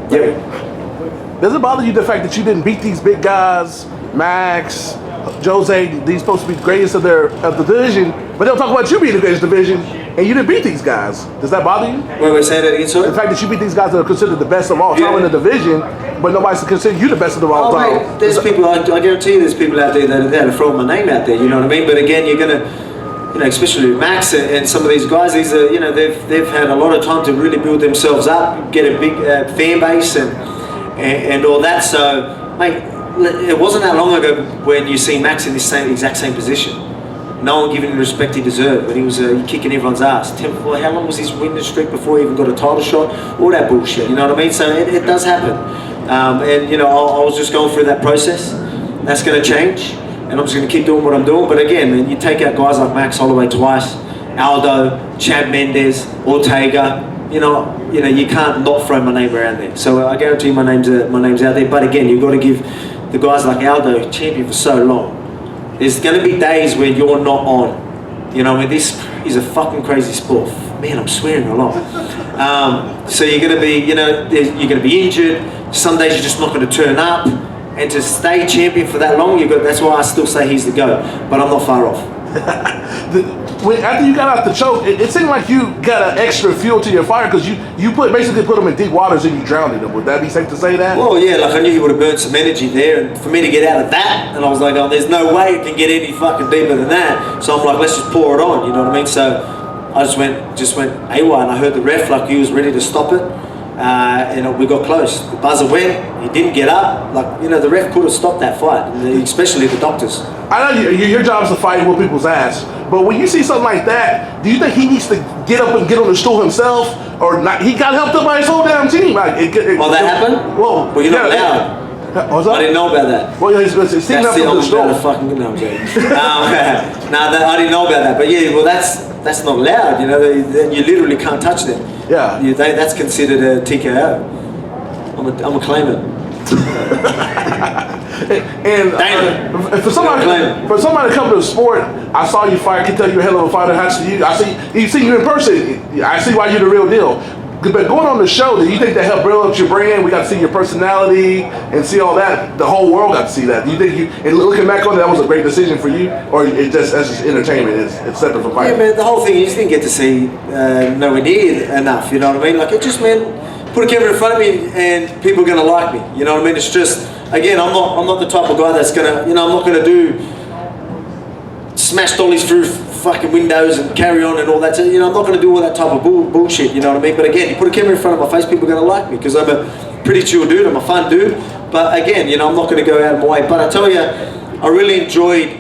Yeah. Does it bother you the fact that you didn't beat these big guys, Max, Jose, these supposed to be greatest of the division, but they'll talk about you being the greatest division, and you didn't beat these guys? Does that bother you? Wait, we're saying that again, sorry? The fact that you beat these guys that are considered the best of all time in the division, but nobody's considered you the best of all time. Mate, there's people, I guarantee you there's people out there that are throwing my name out there, you know what I mean? But again, you're going to, you know, especially Max and some of these guys, these are, you know, they've had a lot of time to really build themselves up, get a big fan base and all that. So, mate, it wasn't that long ago when you see Max in this exact same position. No one giving him the respect he deserved when he was kicking everyone's ass. How long was his winning streak before he even got a title shot? All that bullshit, you know what I mean? So it does happen. And, you know, I was just going through that process. That's going to change. And I'm just going to keep doing what I'm doing. But again, man, you take out guys like Max Holloway twice, Aldo, Chad Mendes, Ortega. You know, you can't not throw my name around there. So I guarantee my name's out there. But again, you've got to give the guys like Aldo, champion for so long. There's going to be days where you're not on. You know, I mean, this is a fucking crazy sport. Man, I'm swearing a lot. So you're going to be, you know, you're going to be injured. Some days you're just not going to turn up. And to stay champion for that long, that's why I still say he's the GOAT. But I'm not far off. After you got out the choke, it seemed like you got an extra fuel to your fire because you basically put them in deep waters and you drowned them. Would that be safe to say that? Well, yeah, like I knew he would have burnt some energy there, and for me to get out of that, and I was like, oh, there's no way it can get any fucking deeper than that. So I'm like, let's just pour it on, you know what I mean? So I just went AWOL, and I heard the ref like he was ready to stop it. And we got close. The buzzer went. He didn't get up. Like, you know, the ref could have stopped that fight, especially the doctors. I know your job is to fight and whoop people's ass, but when you see something like that, do you think he needs to get up and get on the stool himself, or not? He got helped up by his whole damn team. Like, that happened? Well, you're not allowed. I didn't know about that. Well, he's sitting up on the stool. Fucking no, I'm joking. I didn't know about that. But yeah, well, that's not allowed. You know, you literally can't touch them. Yeah, that's considered a TKO. I'm a claimant. and for somebody to come to the sport, I saw you fight. I can tell you're a hell of a fighter. I see you in person. I see why you're the real deal. But going on the show, do you think that helped build up your brand? We got to see your personality and see all that. The whole world got to see that. Do you think and looking back on it, that was a great decision for you, or that's just entertainment? It's separate from fighting. Yeah, man. The whole thing, you just didn't get to see nowhere near enough. You know what I mean? Like, it just meant put a camera in front of me and people are gonna like me. You know what I mean? It's just, again, I'm not the type of guy that's gonna, you know, I'm not gonna do smash dollies through fucking windows and carry on and all that. You know, I'm not going to do all that type of bullshit, you know what I mean? But again, you put a camera in front of my face, people are going to like me because I'm a pretty chill dude, I'm a fun dude. But again, you know, I'm not going to go out of my way. But I tell you, I really enjoyed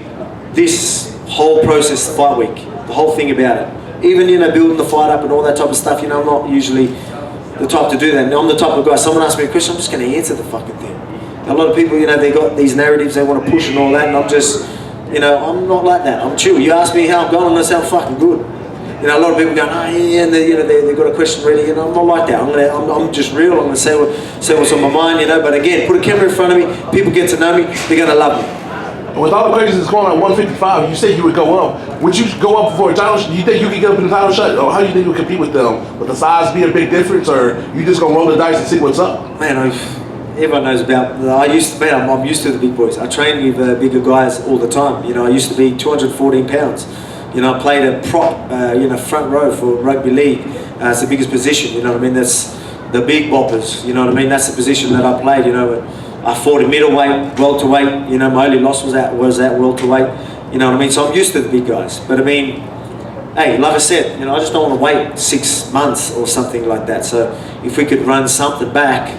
this whole process, the fight week, the whole thing about it. Even, you know, building the fight up and all that type of stuff, you know, I'm not usually the type to do that. And I'm the type of guy, someone asks me a question, I'm just going to answer the fucking thing. A lot of people, you know, they got these narratives they want to push and all that, and I'm just, you know, I'm not like that. I'm chill. You ask me how I'm going, I'm going to sound fucking good. You know, a lot of people going, oh yeah, and they've got a question ready. You know, I'm not like that. I'm just real. I'm going to say what's on my mind. You know, but again, put a camera in front of me. People get to know me. They're going to love me. With all the craziness going on at 155, you said you would go up. Would you go up for a title shot? Do you think you could get up in the title shot? Or how do you think you would compete with them? Would the size be a big difference, or you just going to roll the dice and see what's up? Man, everyone knows about. I'm used to the big boys. I train with bigger guys all the time. You know, I used to be 214 pounds. You know, I played a prop, front row for rugby league. It's the biggest position. You know what I mean? That's the big boppers. You know what I mean? That's the position that I played. You know, I fought in middleweight, welterweight. You know, my only loss was at welterweight. You know what I mean? So I'm used to the big guys. But I mean, hey, like I said, you know, I just don't want to wait 6 months or something like that. So if we could run something back,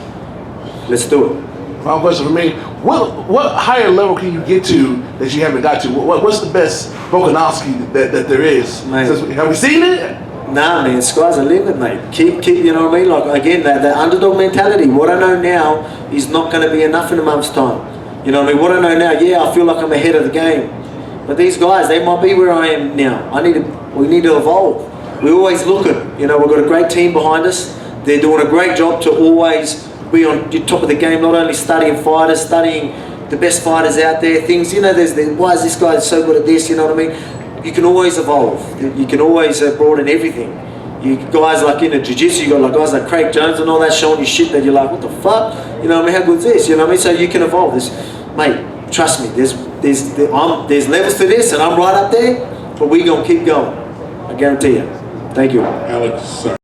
let's do it. Final question for me. What higher level can you get to that you haven't got to? What's the best Volkanovski that there is? Have we seen it? Nah, man, sky's the limit, mate. Keep, you know what I mean? Like, again, that underdog mentality. What I know now is not going to be enough in a month's time. You know what I mean? What I know now, yeah, I feel like I'm ahead of the game. But these guys, they might be where I am now. We need to evolve. We're always looking. You know, we've got a great team behind us. They're doing a great job to always be on the top of the game, not only studying fighters, studying the best fighters out there, things, you know, why is this guy so good at this, you know what I mean? You can always evolve. You can always broaden everything. You guys like in the jiu-jitsu, you got like guys like Craig Jones and all that showing you shit that you're like, what the fuck? You know what I mean? How good is this? You know what I mean? So you can evolve this, mate. Trust me. There's levels to this, and I'm right up there. But we gonna keep going. I guarantee you. Thank you. Alex, sorry.